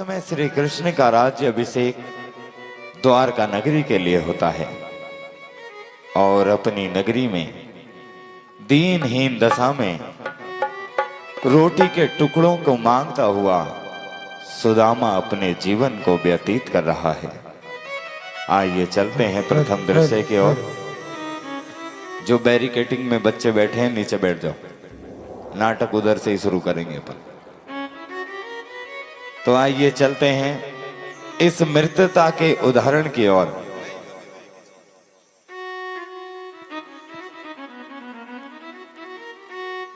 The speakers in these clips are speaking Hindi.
समय श्री कृष्ण का राज्य अभिषेक द्वारका नगरी के लिए होता है और अपनी नगरी में दीनहीन दशा में रोटी के टुकड़ों को मांगता हुआ सुदामा अपने जीवन को व्यतीत कर रहा है। आइए चलते हैं प्रथम दृश्य की ओर। जो बैरिकेटिंग में बच्चे बैठे हैं नीचे बैठ जाओ, नाटक उधर से ही शुरू करेंगे अपन। तो आइए चलते हैं इस मृतता के उदाहरण की ओर।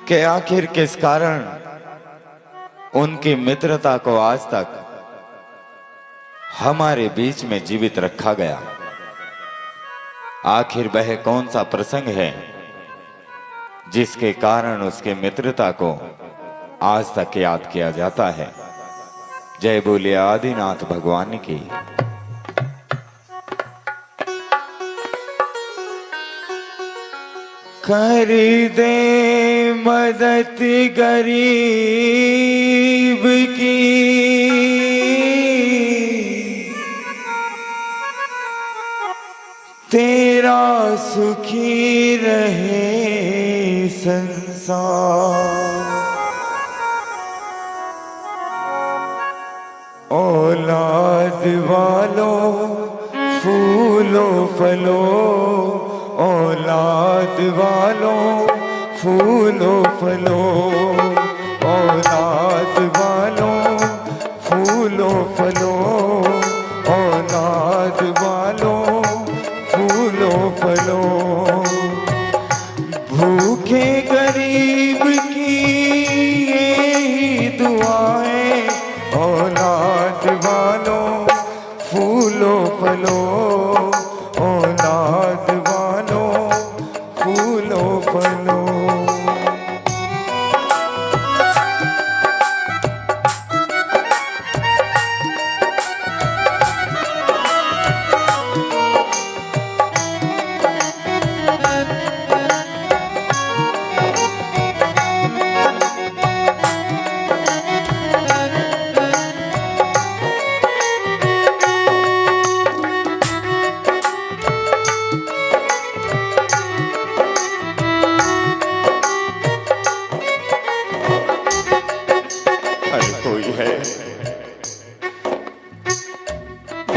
कि आखिर किस कारण उनकी मित्रता को आज तक हमारे बीच में जीवित रखा गया। आखिर वह कौन सा प्रसंग है जिसके कारण उसके मित्रता को आज तक याद किया जाता है। जय बोलिए आदिनाथ भगवान की। कर दे मदद गरीब की, तेरा सुखी रहे संसार। औलाद वालों फूलो फलो, औलाद वालों फूलो फलो, औलाद वालों फूलो फलो, औलाद वालों फूलो फलो। भूखे गरीब की यही दुआएं, औलाद वालों फूलो फलो, औलाद वालों फूलो फलो।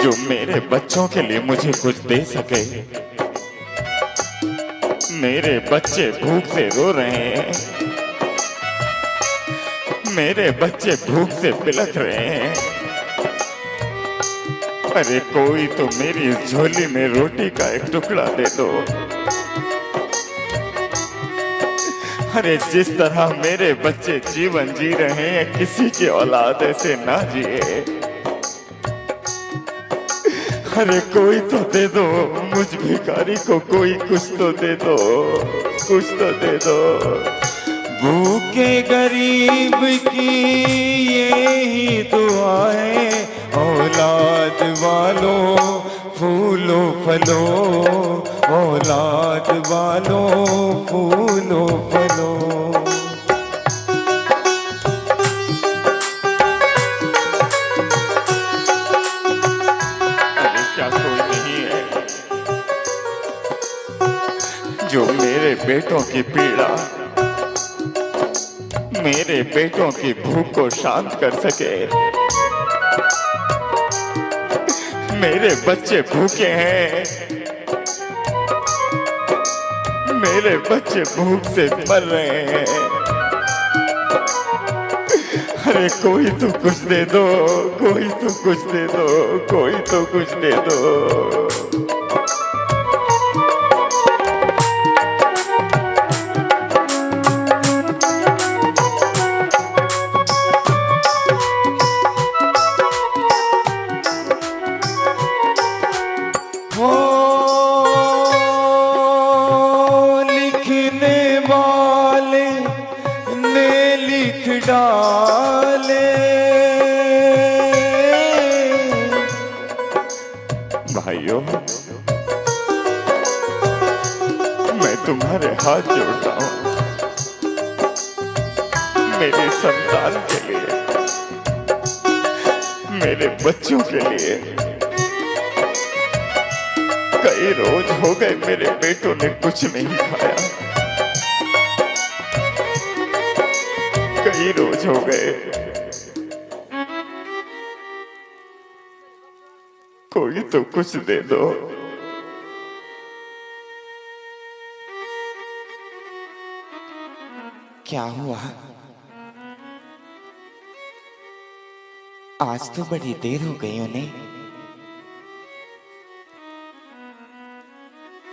जो मेरे बच्चों के लिए मुझे कुछ दे सके। मेरे बच्चे भूख से रो रहे हैं, मेरे बच्चे भूख से बिलख रहे हैं। अरे कोई तो मेरी इस झोली में रोटी का एक टुकड़ा दे दो। अरे जिस तरह मेरे बच्चे जीवन जी रहे हैं, किसी की औलाद ऐसे ना जिए। अरे कोई तो दे दो, मुझ भिखारी को कोई कुछ तो दे दो, कुछ तो दे दो। भूखे गरीब की यही दुआएं, औलाद वालों फूलो फलो, औलाद वालों फूलो फलो। जो मेरे बेटों की पीड़ा, मेरे बेटों की भूख को शांत कर सके। मेरे बच्चे भूखे हैं, मेरे बच्चे भूख से मर रहे हैं। अरे कोई तो कुछ दे दो, कोई तो कुछ दे दो, कोई तो कुछ दे दो। लिखने वाले ने लिख डाले, भाइयों मैं तुम्हारे हाथ जोड़ता हूँ मेरे संतान के लिए। मेरे बच्चों के लिए। कई रोज हो गए मेरे बेटों ने कुछ नहीं खाया, कई रोज हो गए। कोई तो कुछ दे दो। क्या हुआ? आज तो बड़ी देर हो गई उन्हें।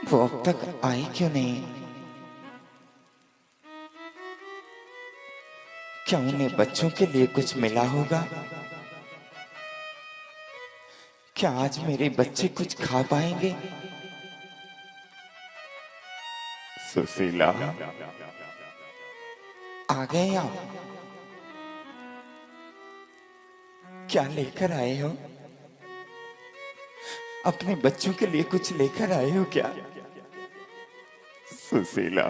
वो अब तक आई क्यों नहीं? क्या उन्हें बच्चों के लिए कुछ मिला होगा? क्या आज मेरे बच्चे कुछ खा पाएंगे? सुशीला, आ गए आप? क्या लेकर आए हो? अपने बच्चों के लिए कुछ लेकर आए हो क्या? सुशीला,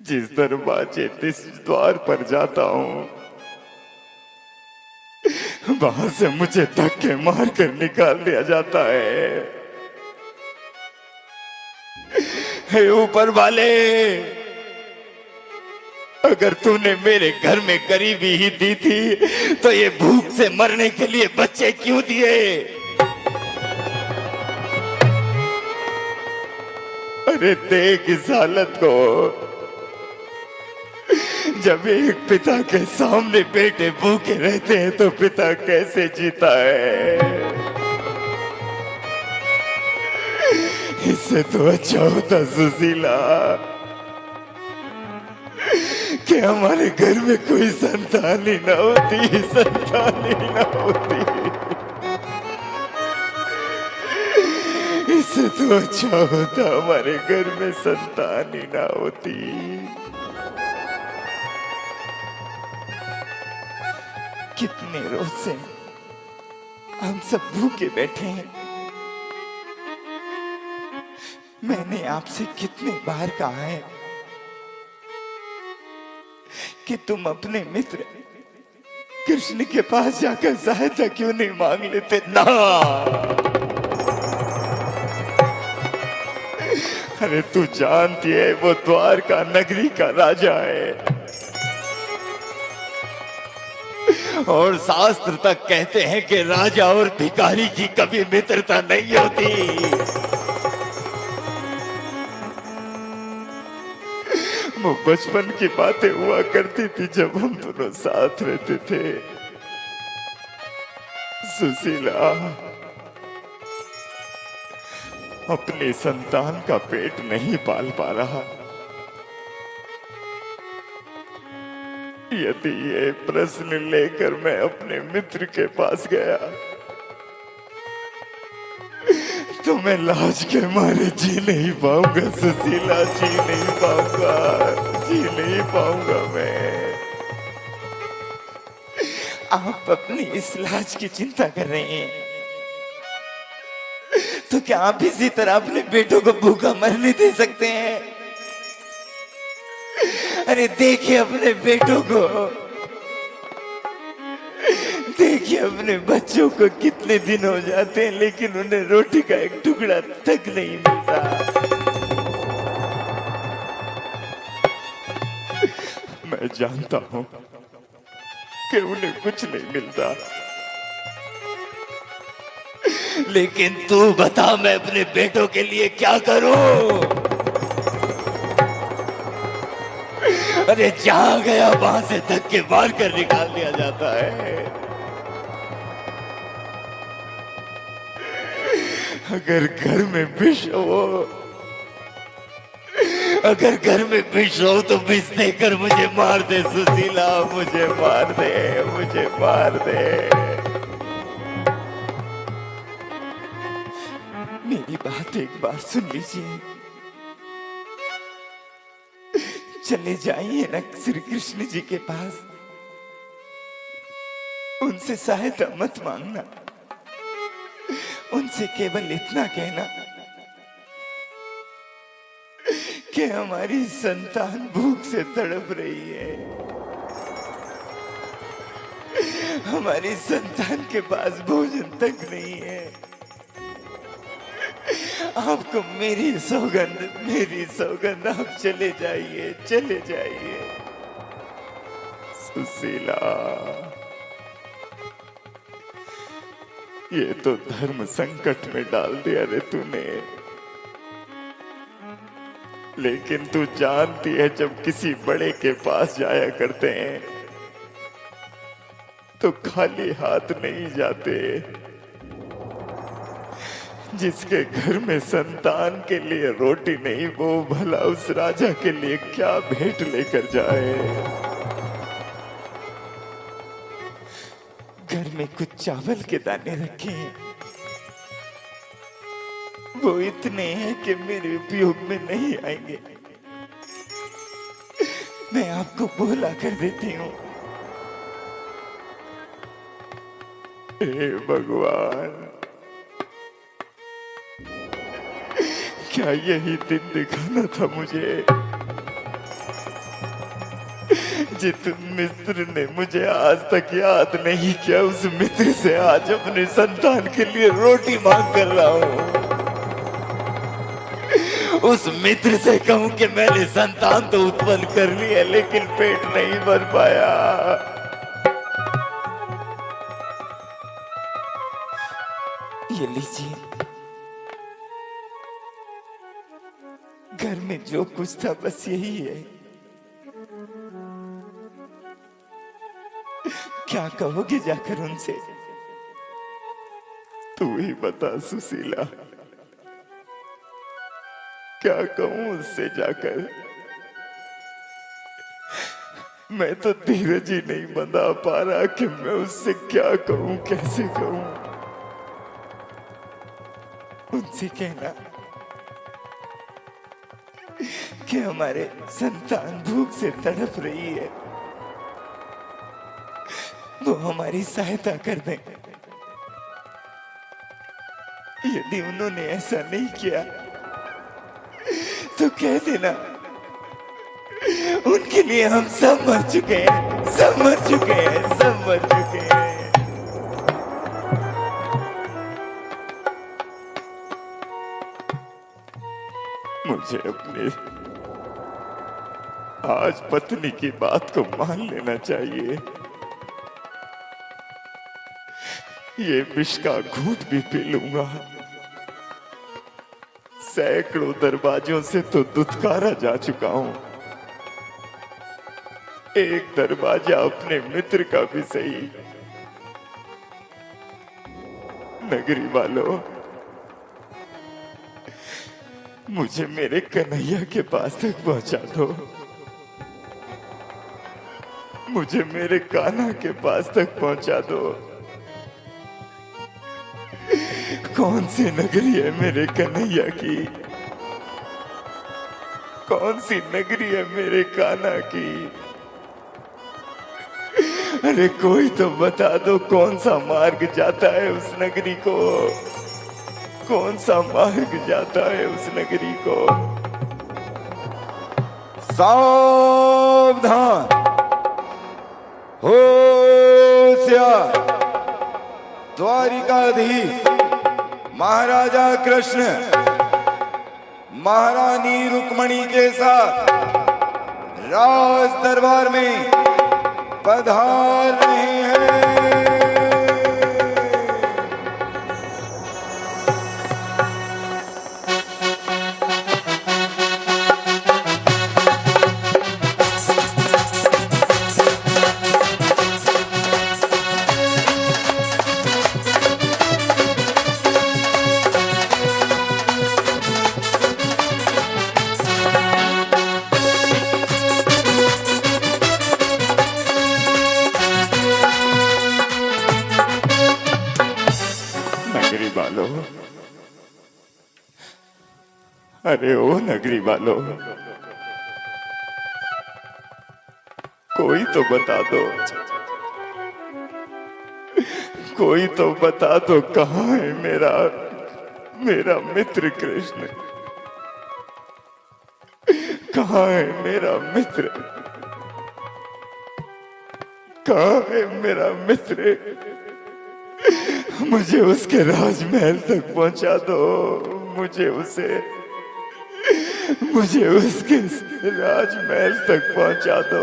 जिस दरवाजे जिस द्वार पर जाता हूं, वहां से मुझे धक्के मार कर निकाल दिया जाता है। हे ऊपर वाले, अगर तूने मेरे घर में गरीबी ही दी थी तो ये भूख से मरने के लिए बच्चे क्यों दिए? अरे देख इस हालत को। जब एक पिता के सामने बेटे भूखे रहते हैं तो पिता कैसे जीता है? इससे तो अच्छा होता सुशीला कि हमारे घर में कोई संतान ही ना होती, संतान ही ना होती। इससे तो अच्छा होता हमारे घर में संतान ही ना होती। कितने रोज से हम सब भूखे बैठे हैं। मैंने आपसे कितने बार कहा है कि तुम अपने मित्र कृष्ण के पास जाकर सहायता क्यों नहीं मांग लेते? ना, अरे तू जानती है वो द्वारका नगरी का राजा है, और शास्त्र तक कहते हैं कि राजा और भिखारी की कभी मित्रता नहीं होती। वो बचपन की बातें हुआ करती थी जब हम दोनों साथ रहते थे। सुशीला, अपने संतान का पेट नहीं पाल पा रहा। यदि ये प्रश्न लेकर मैं अपने मित्र के पास गया तो मैं लाज के मारे जी नहीं पाऊंगा सुशीला, जी नहीं पाऊंगा, जी नहीं पाऊंगा मैं। आप अपनी इस लाज की चिंता कर रहे हैं तो क्या आप इसी तरह अपने बेटों को भूखा मरने दे सकते हैं? अरे देखिए अपने बेटों को, देखिए अपने बच्चों को, कितने दिन हो जाते हैं लेकिन उन्हें रोटी का एक टुकड़ा तक नहीं मिलता। मैं जानता हूं कि उन्हें कुछ नहीं मिलता, लेकिन तू बता मैं अपने बेटों के लिए क्या करूं? अरे जहां गया वहां से धक्के मार कर निकाल दिया जाता है। अगर घर में विष हो, अगर घर में विष हो तो विष देकर मुझे मार दे सुशीला, मुझे मार दे, मुझे मार दे। मेरी बात एक बार सुन लीजिए। चले जाइए ना श्री कृष्ण जी के पास, उनसे सहायता मत मांगना, उनसे केवल इतना कहना कि हमारी संतान भूख से तड़प रही है। हमारी संतान के पास भोजन तक नहीं है। आपको मेरी सौगंध, आप चले जाइए, चले जाइए। सुशीला, ये तो धर्म संकट में डाल दिया रे तूने। लेकिन तू जानती है, जब किसी बड़े के पास जाया करते हैं तो खाली हाथ नहीं जाते। जिसके घर में संतान के लिए रोटी नहीं, वो भला उस राजा के लिए क्या भेंट लेकर जाए। घर में कुछ चावल के दाने रखे हैं, वो इतने हैं कि मेरे उपयोग में नहीं आएंगे। मैं आपको बोला कर देती हूँ। हे भगवान, क्या यही दिन दिखाना था मुझे? जिस मित्र ने मुझे आज तक याद नहीं किया, उस मित्र से आज अपने संतान के लिए रोटी मांग कर रहा हूँ। उस मित्र से कहूं कि मैंने संतान तो उत्पन्न कर ली है, लेकिन पेट नहीं भर पाया। ये लीजिए, घर में जो कुछ था बस यही है। क्या कहोगे जाकर उनसे? तू ही बता सुशीला, क्या कहूं उससे जाकर? मैं तो धीरज ही नहीं बंधा पा रहा कि मैं उससे क्या कहूं, कैसे कहूं। उनसे कहना कि हमारे संतान भूख से तड़प रही है, वो हमारी सहायता कर दें। यदि उन्होंने ऐसा नहीं किया तो कह देना, उनके लिए हम सब मर चुके हैं, सब मर चुके हैं, सब मर चुके हैं। मुझे अपने आज पत्नी की बात को मान लेना चाहिए। ये विष का घूंट भी पी लूंगा। सैकड़ों दरवाजों से तो दुत्कारा जा चुका हूं। एक दरवाजा अपने मित्र का भी सही। नगरी वालों, मुझे मेरे कन्हैया के पास तक पहुंचा दो। मुझे मेरे कान्हा के पास तक पहुंचा दो। कौन सी नगरी है मेरे कन्हैया की? कौन सी नगरी है मेरे कान्हा की? अरे कोई तो बता दो, कौन सा मार्ग जाता है उस नगरी को? कौन सा मार्ग जाता है उस नगरी को? सावधान, होशियार। द्वारिकाधीश महाराजा कृष्ण महारानी रुक्मणी के साथ राज दरबार में पधार रहे हैं। अरे ओ नगरी वालों, कोई तो बता दो, कोई तो बता दो, कहाँ है मेरा मित्र कृष्ण? कहाँ है मेरा मित्र? कहाँ है मेरा मित्र? मुझे उसके राजमहल तक पहुंचा दो। मुझे उसके राजमहल तक पहुंचा दो।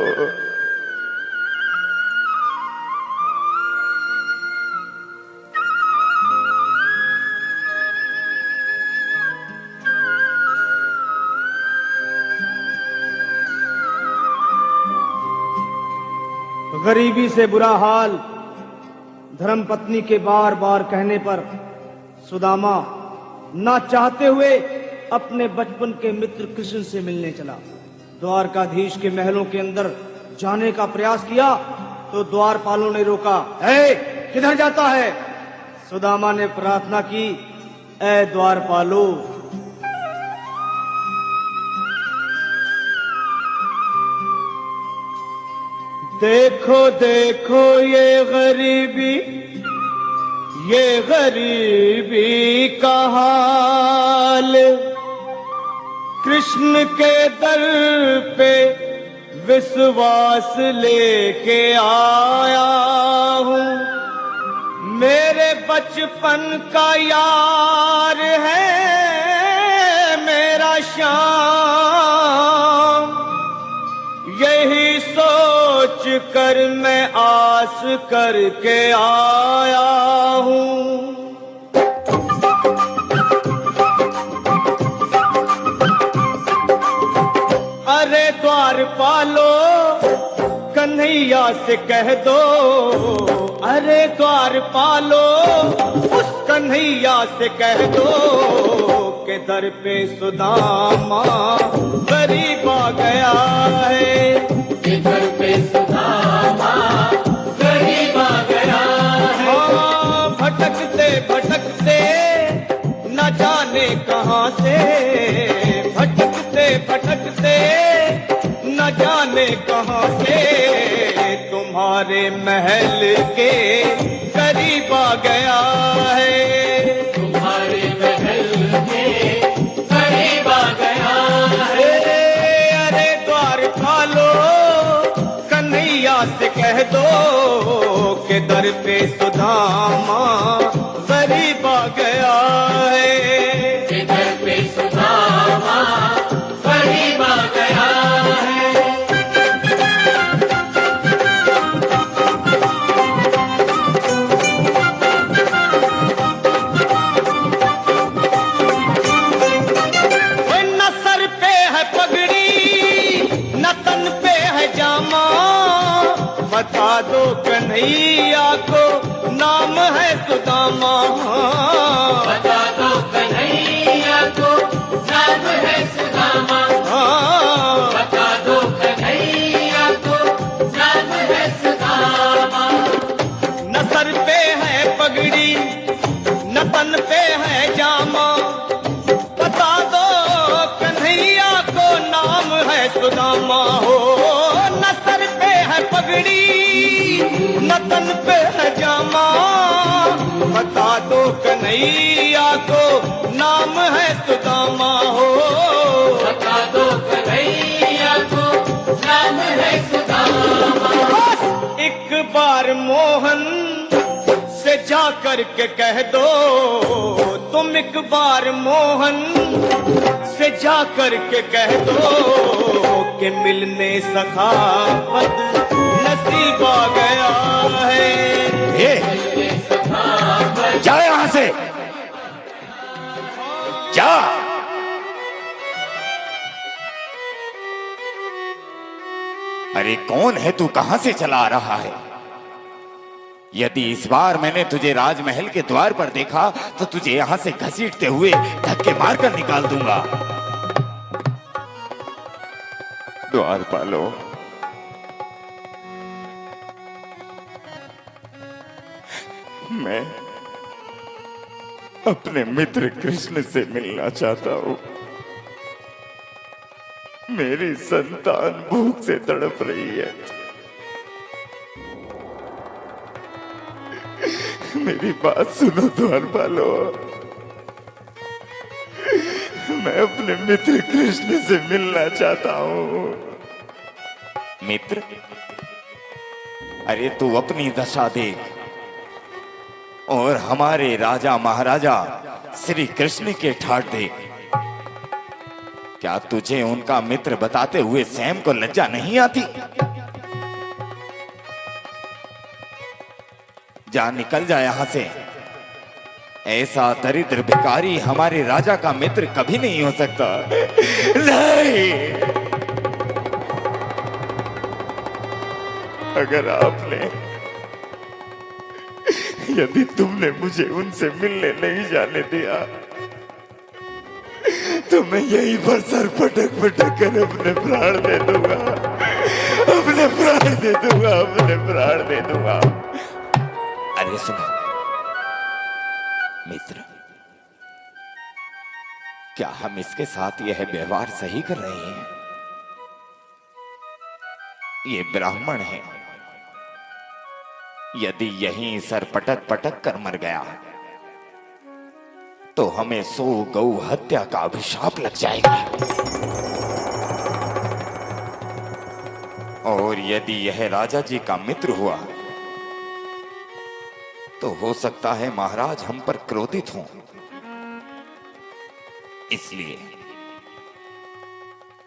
गरीबी से बुरा हाल धर्मपत्नी के बार बार कहने पर सुदामा ना चाहते हुए अपने बचपन के मित्र कृष्ण से मिलने चला। द्वारकाधीश के महलों के अंदर जाने का प्रयास किया तो द्वारपालों ने रोका। किधर जाता है? सुदामा ने प्रार्थना की, ऐ द्वारपालो, देखो देखो ये गरीबी का हाल, कृष्ण के दर पे विश्वास लेके आया हूँ। मेरे बचपन का यार है मेरा श्याम, यही सोच कर मैं आस करके आया हूँ। अरे द्वारपालो, कन्हैया से कह दो, अरे द्वारपालो, उस कन्हैया से कह दो के दर पे सुदामा गरीब आ गया है। के दर पे सुदामा गरीब आ गया है। हाँ, भटकते भटकते न जाने कहाँ से, भटकते भटकते न जाने कहाँ से तुम्हारे महल के करीब आ गया है। तुम्हारे महल के करीब आ गया है। अरे द्वारपालो, कन्हैया से कह दो के दर पे सुदामा गरीब आ गया है। के दर पे सुदामा गरीब आ गया है। न सर पे है पगड़ी न तन पे है जामा, बता दो कन्हैया को नाम है सुदामा। बता दो कन्हैया को नाम है सुदामा। बता दो कन्हैया को नाम है सुदामा। न सर पे है पगड़ी न तन पे है जामा, बता दो कन्हैया को नाम है सुदामा। हो न सर पे है पगड़ी न तन पे है जामा, बता दो कन्हैया को नाम है सुदामा। हो बता दो कन्हैया को नाम है सुदामा। बस एक बार मोहन से जा कर के कह दो, तुम एक बार मोहन से जा कर के कह दो कि मिलने सखावत नसीब आ गया है। जा यहां से, जा। अरे कौन है तू? कहां से चला आ रहा है? यदि इस बार मैंने तुझे राजमहल के द्वार पर देखा तो तुझे यहां से घसीटते हुए धक्के मारकर निकाल दूंगा। द्वारपालो, मैं अपने मित्र कृष्ण से मिलना चाहता हूं। मेरी संतान भूख से तड़प रही है। मेरी बात सुनो द्वारपालो, मैं अपने मित्र कृष्ण से मिलना चाहता हूं। मित्र? अरे तू अपनी दशा देख और हमारे राजा महाराजा श्री कृष्ण के ठाठ देख। क्या तुझे उनका मित्र बताते हुए सैम को लज्जा नहीं आती? जा निकल जा यहां से। ऐसा दरिद्र भिखारी हमारे राजा का मित्र कभी नहीं हो सकता। नहीं, अगर आपने, यदि तुमने मुझे उनसे मिलने नहीं जाने दिया तो मैं यहीं पर सर पटक पटक कर अपने प्राण दे दूंगा, अपने प्राण दे दूंगा, अपने प्राण दे दूंगा। अरे सुनो मित्र, क्या हम इसके साथ यह व्यवहार सही कर रहे हैं? ये ब्राह्मण है, यदि यहीं सर पटक पटक कर मर गया तो हमें 100 गौ हत्या का अभिशाप लग जाएगा। और यदि यह राजा जी का मित्र हुआ तो हो सकता है महाराज हम पर क्रोधित हों। इसलिए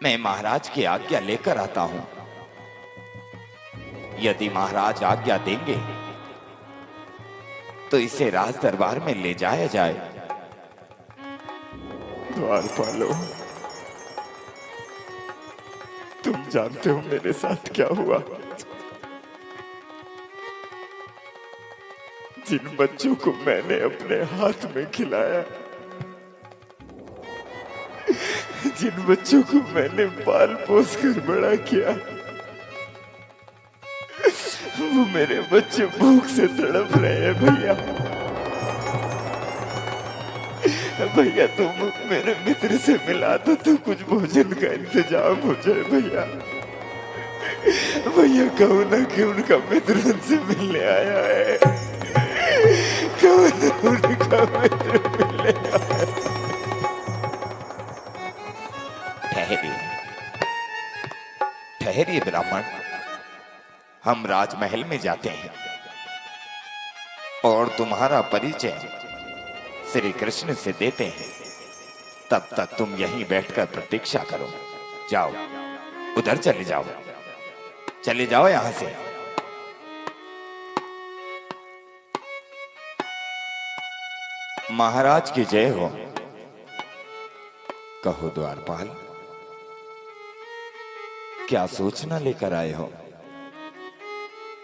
मैं महाराज की आज्ञा लेकर आता हूं। यदि महाराज आज्ञा देंगे तो इसे राज दरबार में ले जाया जाए। द्वारपालो, तुम जानते हो मेरे साथ क्या हुआ? जिन बच्चों को मैंने अपने हाथ में खिलाया, जिन बच्चों को मैंने पाल पोस कर बड़ा किया, वो मेरे बच्चे भूख से तड़प रहे हैं। भैया, भैया तुम मेरे मित्र से मिला दो तो कुछ भोजन का इंतजाम हो जाए। भैया, भैया कहो ना कि उनका मित्र उनसे मिलने आया है। कहो ना उनका मित्र मिलने आया है। ठहरिए, ठहरिए ब्राह्मण, हम राजमहल में जाते हैं और तुम्हारा परिचय श्री कृष्ण से देते हैं। तब तक तुम यहीं बैठकर प्रतीक्षा करो। जाओ, उधर चले जाओ, चले जाओ यहां से। महाराज की जय हो। कहो द्वारपाल, क्या सूचना लेकर आए हो?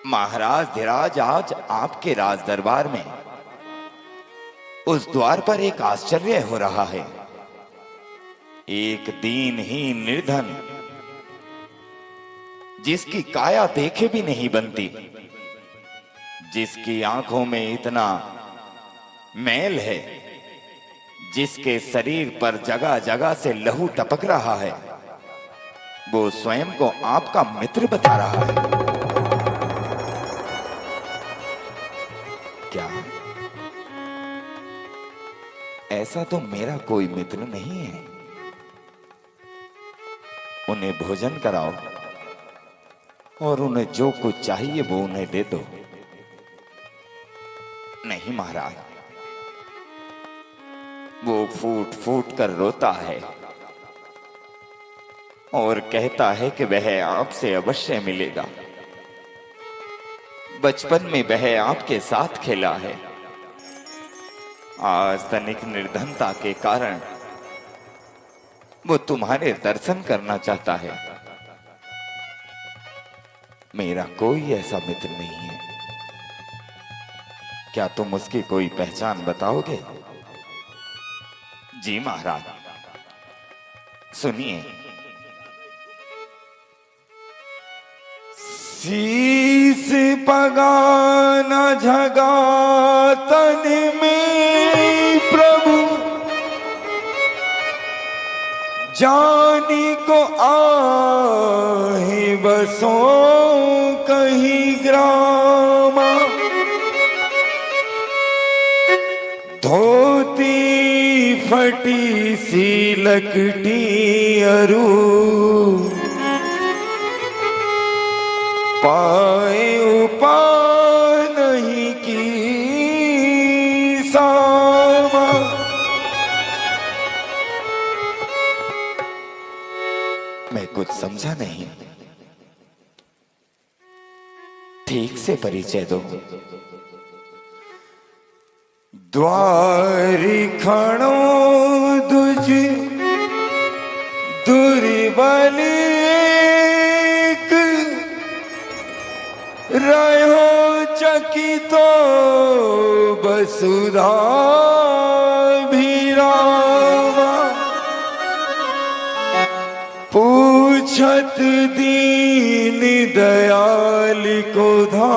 महाराज धीराज, आज आपके राज दरबार में उस द्वार पर एक आश्चर्य हो रहा है। एक दीनहीन निर्धन, जिसकी काया देखे भी नहीं बनती, जिसकी आंखों में इतना मैल है, जिसके शरीर पर जगह जगह से लहू टपक रहा है, वो स्वयं को आपका मित्र बता रहा है। क्या ऐसा तो मेरा कोई मित्र नहीं है? उन्हें भोजन कराओ और उन्हें जो कुछ चाहिए वो उन्हें दे दो। नहीं महाराज, वो फूट फूट कर रोता है और कहता है कि वह आपसे अवश्य मिलेगा। बचपन में वह आपके साथ खेला है। आज तनिक निर्धनता के कारण वो तुम्हारे दर्शन करना चाहता है। मेरा कोई ऐसा मित्र नहीं है। क्या तुम उसकी कोई पहचान बताओगे? जी महाराज, सुनिए। शीस पगाना झगा तन में प्रभु, जानी को आहे बसो कहीं ग्रामा, धोती फटी सी लकटी अरू, पाए उपा मैं कुछ समझा नहीं। ठीक से परिचय दो। द्वारी खणो दुज दुर्बलिक रहो चकितो बसुधा भीरावा पूछत दीन दयाल को धाम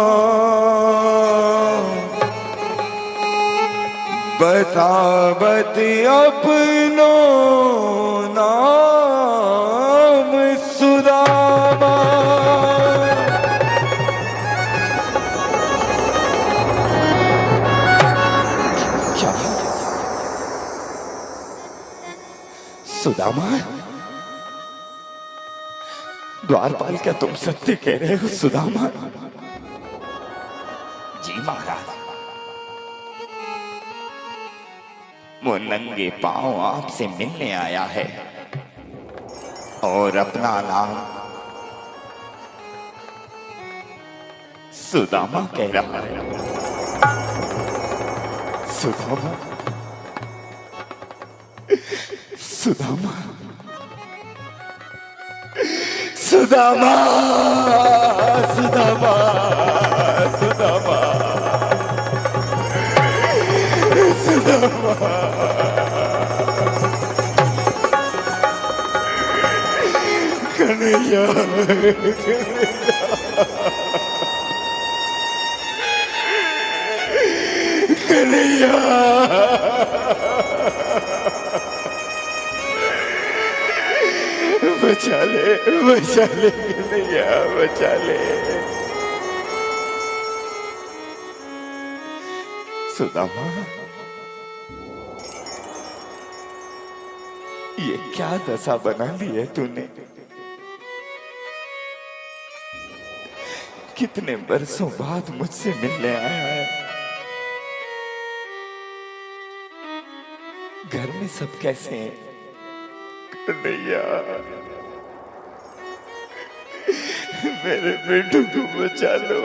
बतावत अपनो नाम सुदामा। क्या सुदामा? द्वारपाल, क्या तुम सत्य कह रहे हो सुदामा? जी महाराज, वो नंगे पांव आपसे मिलने आया है और अपना नाम सुदामा कह रहा है। सुदामा, सुदामा, सुदामा, सुदामा, सुदामा, सुदामा, कन्हैया, कन्हैया, बचा ले कन्हैया, बचा ले। सुदामा, ये क्या दशा बना ली है तूने? कितने बरसों बाद मुझसे मिलने आया है। घर में सब कैसे हैं? कन्हैया, मेरे बेटू को बचा लो।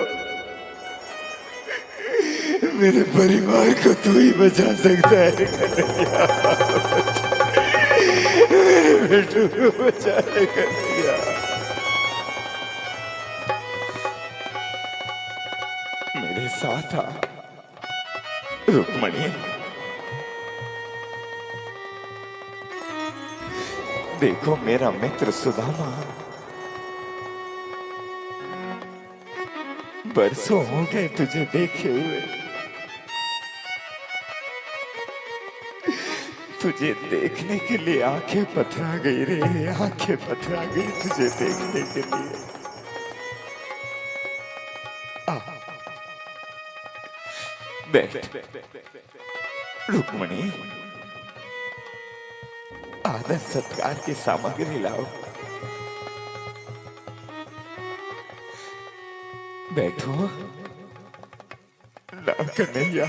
मेरे परिवार को तू ही बचा सकता है कन्हैया। मेरे बेटू को बचा ले कन्हैया। मेरे साथ आ रुक्मणी। देखो मेरा मित्र सुदामा, बरसों हो गए तुझे देखे हुए। तुझे देखने के लिए आंखें पथरा गई रे, आंखें पथरा गई तुझे देखने के लिए। आ, बैठ। रुक्मणी, आदर सत्कार की सामग्री लाओ। बैठो। ना कन्हैया,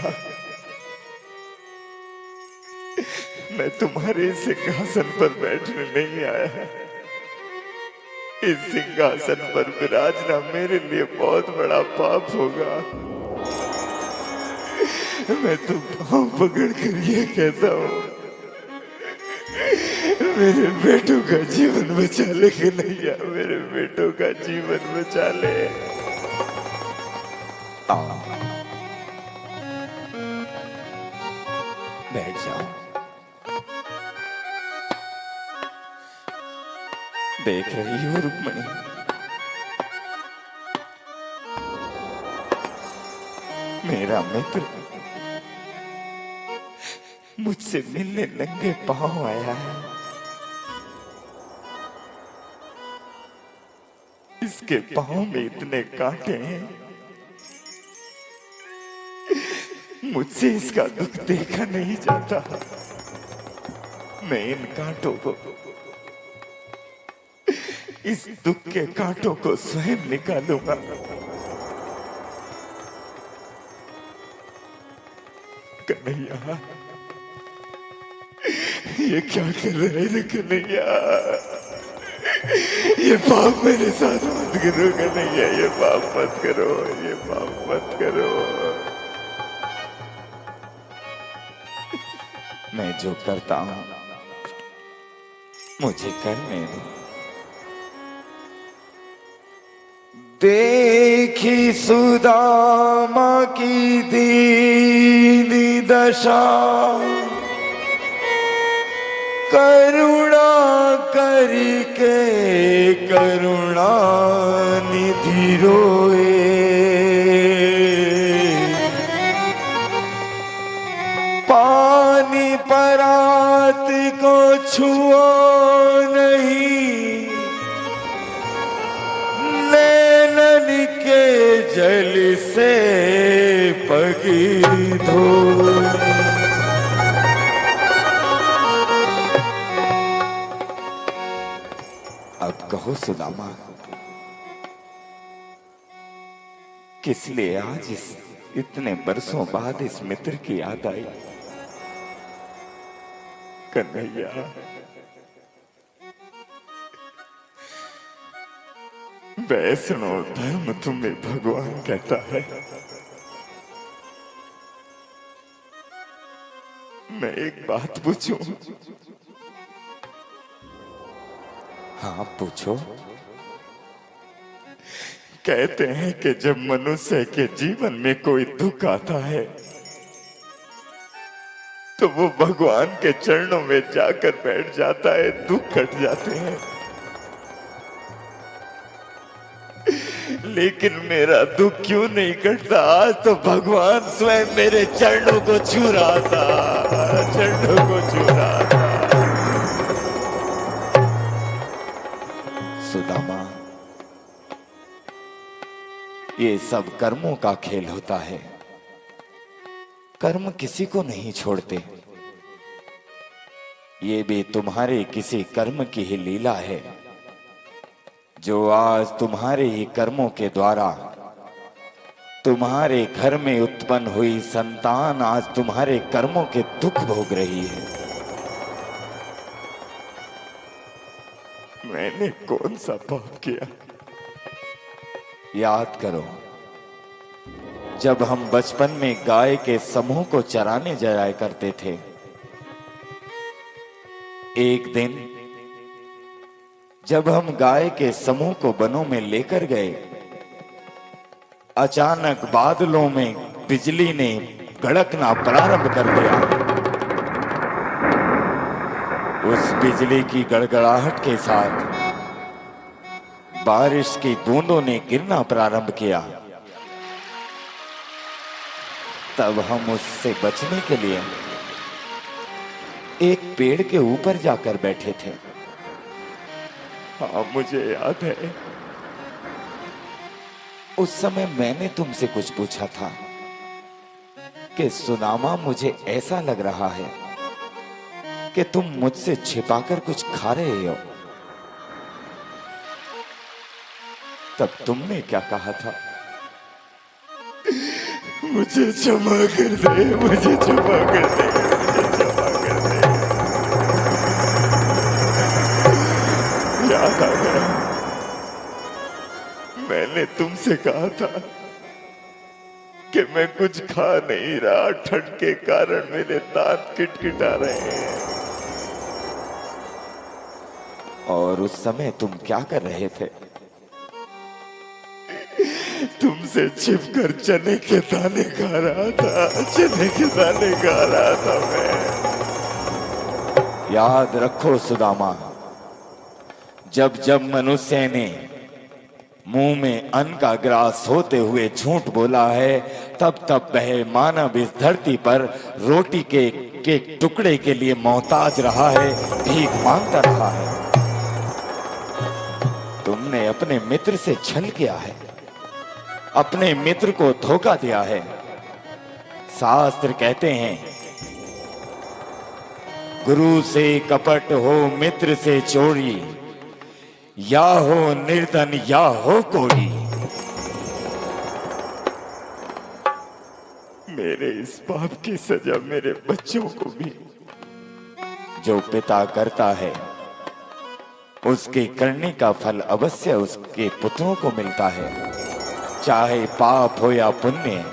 मैं तुम्हारे सिंहासन पर बैठने नहीं आया। इस सिंहासन पर विराजना मेरे लिए बहुत बड़ा पाप होगा। मैं तुम पांव पकड़ कर ये कहता हूँ, मेरे बेटों का जीवन बचा ले कन्हैया, मेरे बेटों का जीवन बचा ले। बैठ जाओ। देख रही हो रुक्मणी, मेरा मित्र मुझसे मिलने नंगे पांव आया है। इसके पांव में इतने कांटे हैं, मुझसे इसका दुख देखा नहीं जाता। मैं इन कांटों को, इस दुख के कांटों को स्वयं निकालूंगा। कन्हैया, ये क्या कर रहे हैं कन्हैया? ये पाप मेरे साथ मत करो कन्हैया, ये पाप मत करो, ये पाप मत करो। मैं जो करता हूं मुझे करने दो। देखी सुदामा की दीनी दशा, करुणा करके करुणा निधि रोए। पानी परात को छुओ नहीं, नैनन के जल से पगी धोए। अब कहो सुदामा, किस लिए आज इतने बरसों बाद इस मित्र की याद आई? कन्हैया, वैष्णव धर्म तुम्हें भगवान कहता है। मैं एक बात पूछूं? हाँ पूछो। कहते हैं कि जब मनुष्य के जीवन में कोई दुख आता है तो वो भगवान के चरणों में जाकर बैठ जाता है, दुख कट जाते हैं। लेकिन मेरा दुख क्यों नहीं कटता? आज तो भगवान स्वयं मेरे चरणों को छू रहा था, चरणों को छू रहा था। सुदामा, ये सब कर्मों का खेल होता है। कर्म किसी को नहीं छोड़ते। ये भी तुम्हारे किसी कर्म की ही लीला है, जो आज तुम्हारे ही कर्मों के द्वारा तुम्हारे घर में उत्पन्न हुई संतान आज तुम्हारे कर्मों के दुख भोग रही है। मैंने कौन सा पाप किया? याद करो, जब हम बचपन में गाय के समूह को चराने जाया करते थे, एक दिन जब हम गाय के समूह को वनों में लेकर गए, अचानक बादलों में बिजली ने गड़कना प्रारंभ कर दिया। उस बिजली की गड़गड़ाहट के साथ बारिश की बूंदों ने गिरना प्रारंभ किया। तब हम उससे बचने के लिए एक पेड़ के ऊपर जाकर बैठे थे। हाँ, मुझे याद है। उस समय मैंने तुमसे कुछ पूछा था कि सुदामा, मुझे ऐसा लग रहा है कि तुम मुझसे छिपाकर कुछ खा रहे हो। तब तुमने क्या कहा था? मुझे क्षमा कर दे, मुझे क्षमा कर दे, मुझे क्षमा कर दे। याद आ गया, मैंने तुमसे कहा था कि मैं कुछ खा नहीं रहा, ठंड के कारण मेरे दांत किटकिटा रहे हैं। और उस समय तुम क्या कर रहे थे? तुमसे छिपकर चने के दाने खा रहा था, चने के दाने खा रहा था मैं। याद रखो सुदामा, जब जब मनुष्य ने मुंह में अन्न का ग्रास होते हुए झूठ बोला है, तब तब वह मानव इस धरती पर रोटी के टुकड़े के लिए मोहताज रहा है, भीख मांगता रहा है। तुमने अपने मित्र से छल किया है, अपने मित्र को धोखा दिया है। शास्त्र कहते हैं, गुरु से कपट हो, मित्र से चोरी, या हो निर्धन या हो कोई। मेरे इस पाप की सजा मेरे बच्चों को भी। जो पिता करता है उसके करने का फल अवश्य उसके पुत्रों को मिलता है, चाहे पाप हो या पुण्य।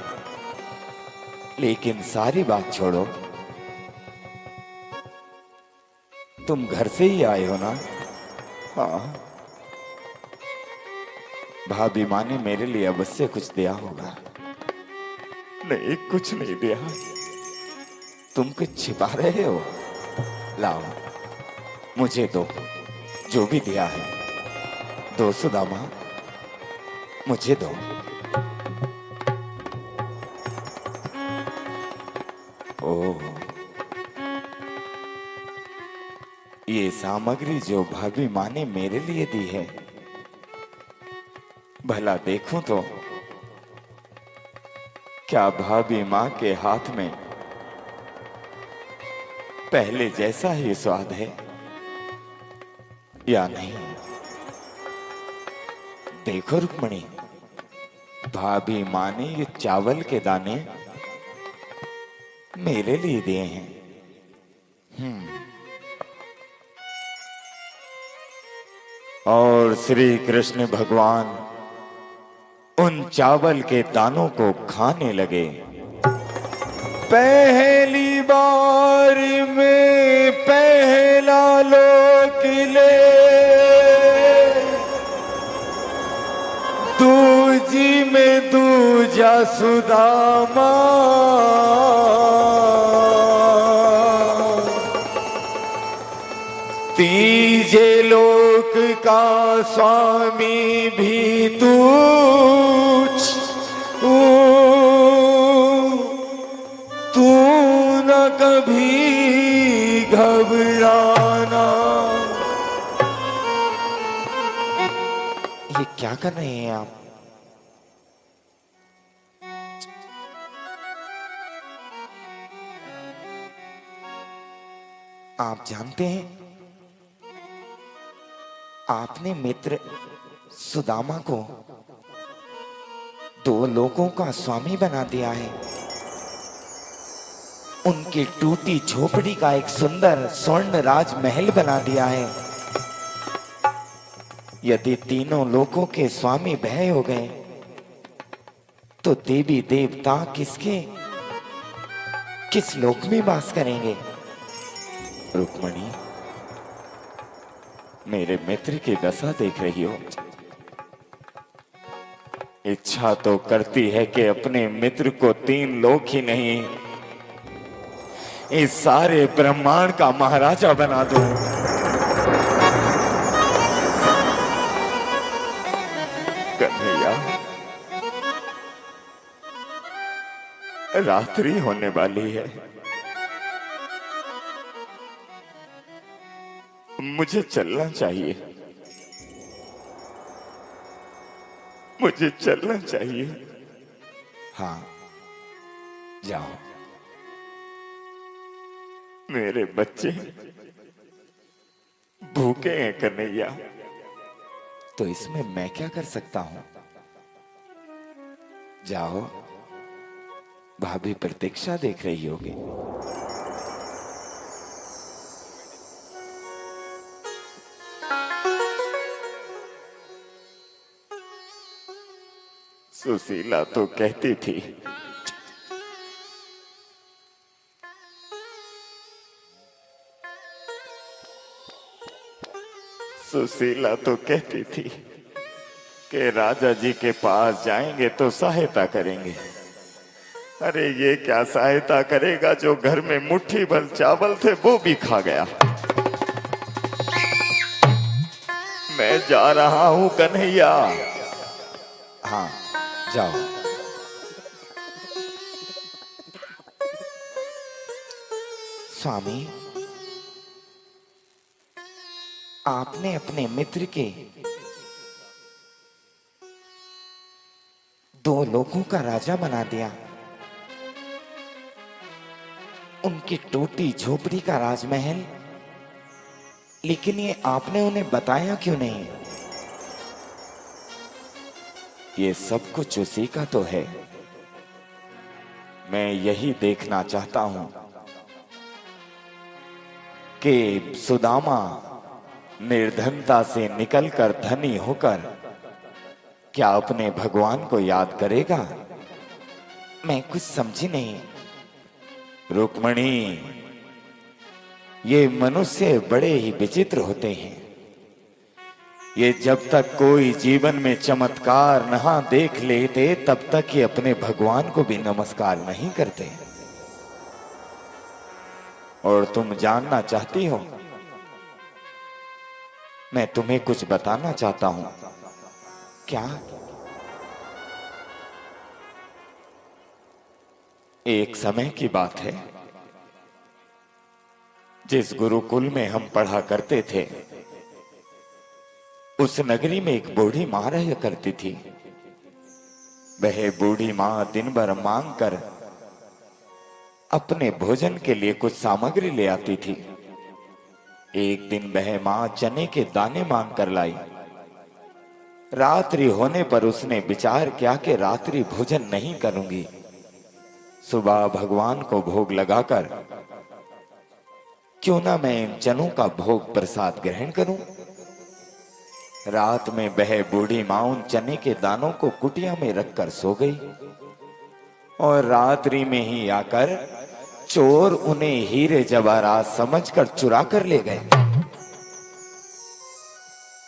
लेकिन सारी बात छोड़ो, तुम घर से ही आए हो ना? हाँ, भाभी माँ ने मेरे लिए अवश्य कुछ दिया होगा। नहीं, कुछ नहीं दिया। तुम कुछ छिपा रहे हो? लाओ, मुझे दो, जो भी दिया है दो सुदामा, मुझे दो। ओह, ये सामग्री जो भाभी माँ ने मेरे लिए दी है, भला देखूं तो क्या भाभी माँ के हाथ में पहले जैसा ही स्वाद है या नहीं? देखो रुक्मणी, भाभी माँ ने ये चावल के दाने मेरे लिए दिए हैं। और श्री कृष्ण भगवान उन चावल के दानों को खाने लगे। पहली बार में पहला लोक ले, दूजी में दूजा सुदामा, तीजे लोक का स्वामी भी तू, तू न कभी घबराना। ये क्या कर रहे हैं आप? आप जानते हैं आपने मित्र सुदामा को दो लोगों का स्वामी बना दिया है। उनकी टूटी झोपड़ी का एक सुंदर स्वर्ण राजमहल बना दिया है। यदि तीनों लोगों के स्वामी भय हो गए तो देवी देवता किस लोक में वास करेंगे? रुक्मणी, मेरे मित्र की दशा देख रही हो। इच्छा तो करती है कि अपने मित्र को तीन लोक ही नहीं, इस सारे ब्रह्मांड का महाराजा बना दूं। कन्हैया, रात्रि होने वाली है, मुझे चलना चाहिए, मुझे चलना चाहिए। हाँ, जाओ। मेरे बच्चे भूखे हैं कन्हैया। तो इसमें मैं क्या कर सकता हूं? जाओ, भाभी प्रतीक्षा देख रही होगी। सुशीला तो कहती थी सुशीला तो कहती थी कि राजा जी के पास जाएंगे तो सहायता करेंगे। अरे ये क्या सहायता करेगा, जो घर में मुट्ठी भर चावल थे वो भी खा गया। मैं जा रहा हूं कन्हैया। हाँ, जाओ। स्वामी, आपने अपने मित्र के दो लोगों का राजा बना दिया, उनकी टूटी झोपड़ी का राजमहल, लेकिन ये आपने उन्हें बताया क्यों नहीं? ये सब कुछ उसी का तो है। मैं यही देखना चाहता हूं कि सुदामा निर्धनता से निकलकर धनी होकर क्या अपने भगवान को याद करेगा? मैं कुछ समझी नहीं। रुक्मणी, ये मनुष्य बड़े ही विचित्र होते हैं। ये जब तक कोई जीवन में चमत्कार ना देख लेते तब तक ये अपने भगवान को भी नमस्कार नहीं करते। और तुम जानना चाहती हो, मैं तुम्हें कुछ बताना चाहता हूं। क्या? एक समय की बात है, जिस गुरुकुल में हम पढ़ा करते थे उस नगरी में एक बूढ़ी मां रहा करती थी। वह बूढ़ी मां दिन भर मांग कर अपने भोजन के लिए कुछ सामग्री ले आती थी। एक दिन वह मां चने के दाने मांग कर लाई। रात्रि होने पर उसने विचार किया कि रात्रि भोजन नहीं करूंगी, सुबह भगवान को भोग लगाकर क्यों ना मैं इन चनों का भोग प्रसाद ग्रहण करूं। रात में वह बूढ़ी मां उन चने के दानों को कुटिया में रखकर सो गई और रात्रि में ही आकर चोर उन्हें हीरे जवाहरात समझकर चुरा कर ले गए।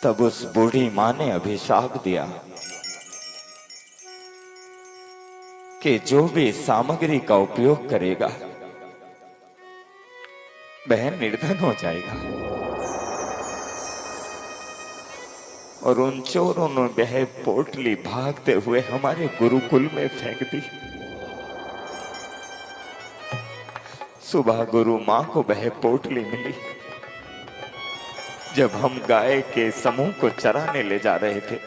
तब उस बूढ़ी मां ने अभिशाप दिया कि जो भी सामग्री का उपयोग करेगा वह निर्धन हो जाएगा। और उन चोरों ने वह पोटली भागते हुए हमारे गुरुकुल में फेंक दी। सुबह गुरु मां को वह पोटली मिली। जब हम गाय के समूह को चराने ले जा रहे थे,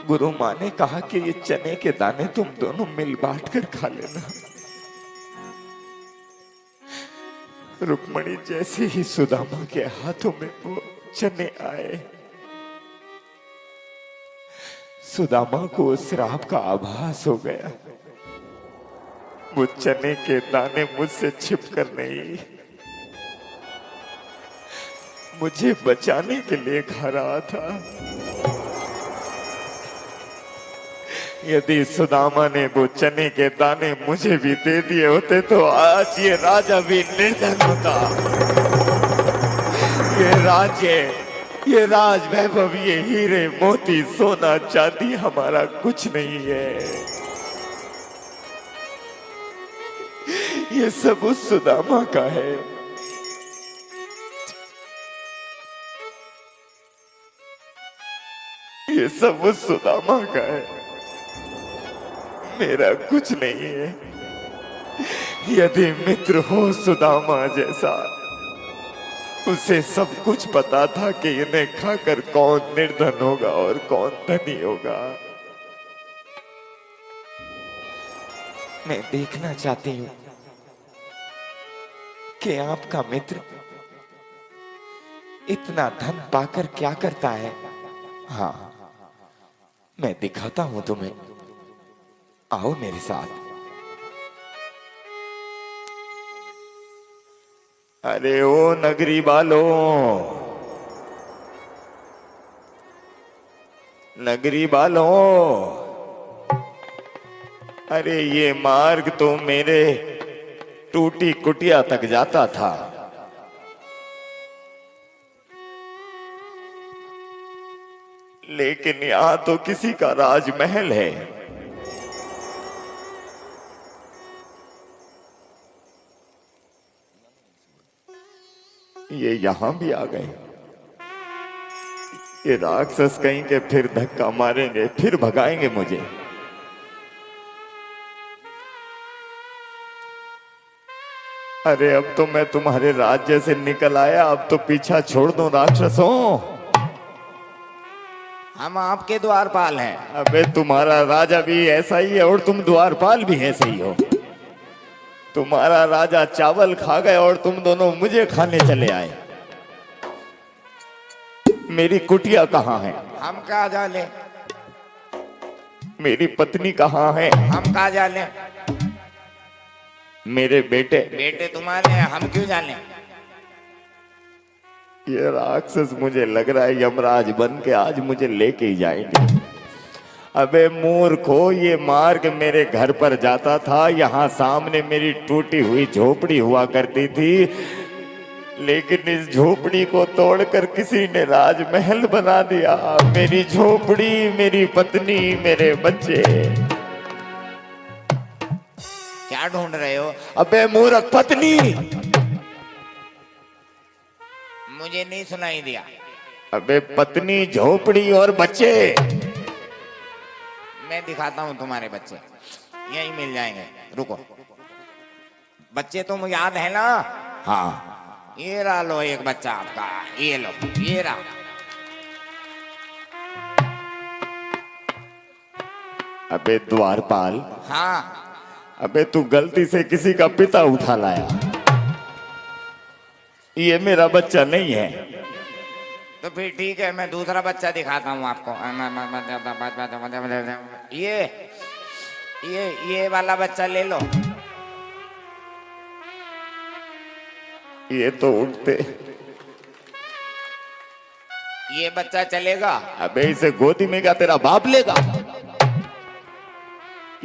गुरु मां ने कहा कि ये चने के दाने तुम दोनों मिल बांट कर खा लेना। रुक्मणी जैसे ही सुदामा के हाथों में वो चने आए, सुदामा को उस श्राप का आभास हो गया। वो चने के दाने मुझसे छिप कर नहीं, मुझे बचाने के लिए खा रहा था। यदि सुदामा ने वो चने के दाने मुझे भी दे दिए होते तो आज ये राजा भी निर्धन होता। ये राज्य, ये राज वैभव, ये हीरे मोती सोना चांदी हमारा कुछ नहीं है। ये सब उस सुदामा का है। ये सब उस सुदामा का है, मेरा कुछ नहीं है। यदि मित्र हो सुदामा जैसा, उसे सब कुछ पता था कि इन्हें खाकर कौन निर्धन होगा और कौन धनी होगा। मैं देखना चाहती हूं कि आपका मित्र इतना धन पाकर क्या करता है। हाँ, मैं दिखाता हूं तुम्हें, आओ मेरे साथ। अरे ओ नगरी वालों, नगरी वालों, अरे ये मार्ग तो मेरे टूटी कुटिया तक जाता था, लेकिन यहां तो किसी का राजमहल है। ये यहां भी आ गए। ये राक्षस कहीं के फिर धक्का मारेंगे, फिर भगाएंगे मुझे। अरे अब तो मैं तुम्हारे राज्य से निकल आया, अब तो पीछा छोड़ दो राक्षसों। हम आपके द्वारपाल हैं। अबे तुम्हारा राजा भी ऐसा ही है और तुम द्वारपाल भी ऐसे ही हो। तुम्हारा राजा चावल खा गए और तुम दोनों मुझे खाने चले आए। मेरी कुटिया कहाँ है? हम कहाँ जाने? मेरी पत्नी कहाँ है? हम कहाँ जाने? मेरे बेटे? बेटे तुम्हारे हैं, हम क्यों जाने? ये राक्षस मुझे लग रहा है यमराज बन के आज मुझे लेके ही जाएंगे। अबे मूर्खो, ये मार्ग मेरे घर पर जाता था, यहाँ सामने मेरी टूटी हुई झोपड़ी हुआ करती थी, लेकिन इस झोपड़ी को तोड़कर किसी ने राजमहल बना दिया। मेरी झोपड़ी, मेरी पत्नी, मेरे बच्चे। क्या ढूंढ रहे हो? अबे मूर्ख, पत्नी। मुझे नहीं सुनाई दिया। अबे पत्नी, झोपड़ी और बच्चे। मैं दिखाता हूँ तुम्हारे बच्चे, यही मिल जाएंगे। रुको, बच्चे तुम याद है ना? हाँ, ये रहा लो एक बच्चा आपका, ये लो, ये रहा। अबे द्वारपाल, हाँ, अबे तू गलती से किसी का पिता उठा लाया। ये मेरा बच्चा नहीं है। तो फिर ठीक है, मैं दूसरा बच्चा दिखाता हूँ आपको। ये वाला बच्चा ले लो। ये तो उठते। ये बच्चा चलेगा? अबे इसे गोदी में क्या तेरा बाप लेगा?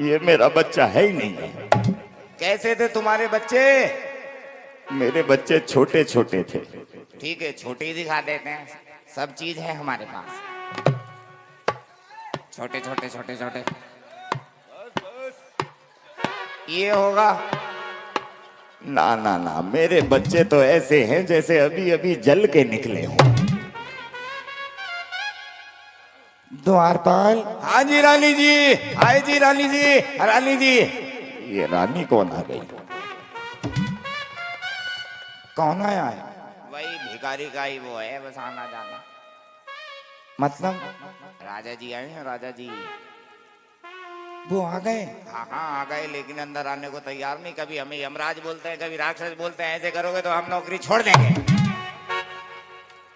ये मेरा बच्चा है ही नहीं है। कैसे थे तुम्हारे बच्चे? मेरे बच्चे छोटे छोटे थे। ठीक है, छोटे ही दिखा देते हैं, सब चीज है हमारे पास। छोटे छोटे छोटे छोटे। ये होगा? ना ना ना, मेरे बच्चे तो ऐसे हैं जैसे अभी अभी जल के निकले हों। द्वारपाल। हाँ जी रानी जी, आए जी रानी जी, रानी जी। ये रानी कौन आ गई? कौन आया है? वही भिखारी का ही वो है, बस आना जाना। मतलब राजा जी आए हैं, राजा जी। वो आ गए? हाँ हाँ आ गए, लेकिन अंदर आने को तैयार नहीं। कभी हमें यमराज बोलते हैं, कभी राक्षस बोलते हैं। ऐसे करोगे तो हम नौकरी छोड़ देंगे।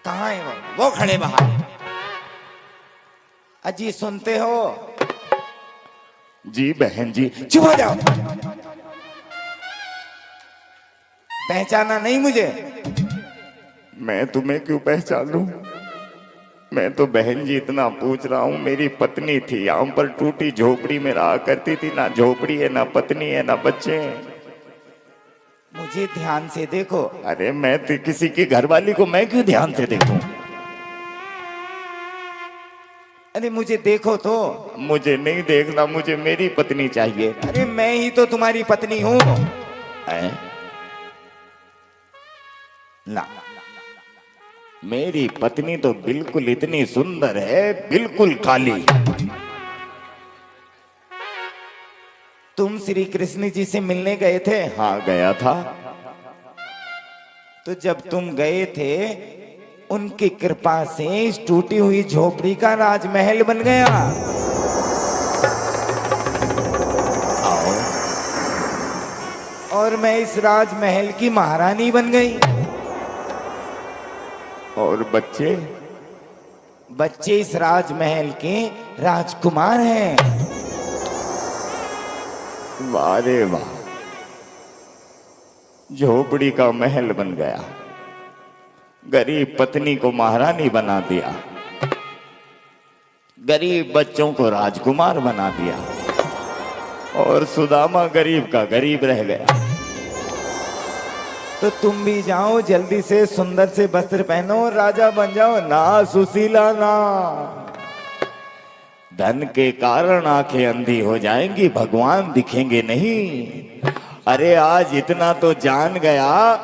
कहाँ है वो खड़े बाहर। अजी सुनते हो? जी बहन जी। चुप हो जाओ। पहचाना नहीं मुझे? मैं तुम्हें क्यों पहचानूं? मैं तो बहन जी इतना पूछ रहा हूँ। मेरी पत्नी थी, यहाँ पर टूटी झोपड़ी में रहा करती थी। ना झोपड़ी है, ना पत्नी है, ना बच्चे हैं। मुझे ध्यान से देखो। अरे मैं तो किसी की घरवाली को मैं क्यों ध्यान से देखूं? अरे मुझे देखो तो। मुझे नहीं देखना, मुझे मेरी पत्नी चाहिए। अरे मैं ही तो तुम्हारी पत्नी हूँ। ना, मेरी पत्नी तो बिल्कुल इतनी सुंदर है, बिल्कुल काली। तुम श्री कृष्ण जी से मिलने गए थे? हाँ गया था। तो जब तुम गए थे, उनकी कृपा से इस टूटी हुई झोपड़ी का राजमहल बन गया। और मैं इस राजमहल की महारानी बन गई। और बच्चे? बच्चे इस राजमहल के राजकुमार हैं। वाह रे वाह, झोपड़ी का महल बन गया, गरीब पत्नी को महारानी बना दिया, गरीब बच्चों को राजकुमार बना दिया, और सुदामा गरीब का गरीब रह गया। तो तुम भी जाओ, जल्दी से सुंदर से वस्त्र पहनो और राजा बन जाओ। ना सुशीला ना, धन के कारण आंखें अंधी हो जाएंगी, भगवान दिखेंगे नहीं। अरे आज इतना तो जान गया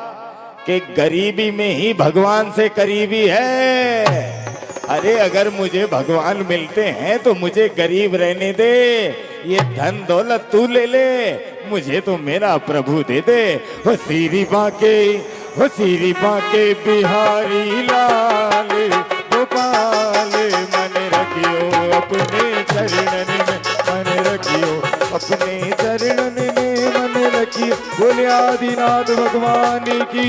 कि गरीबी में ही भगवान से करीबी है। अरे अगर मुझे भगवान मिलते हैं तो मुझे गरीब रहने दे। ये धन दौलत तू ले ले, मुझे तो मेरा प्रभु दे दे। हो सीरी बाके बिहारी लाल गोपाल, मन रखियो अपने चरणन में, मन रखियो अपने चरणन में, मन रखियो। बोले आदिनाथ भगवान की।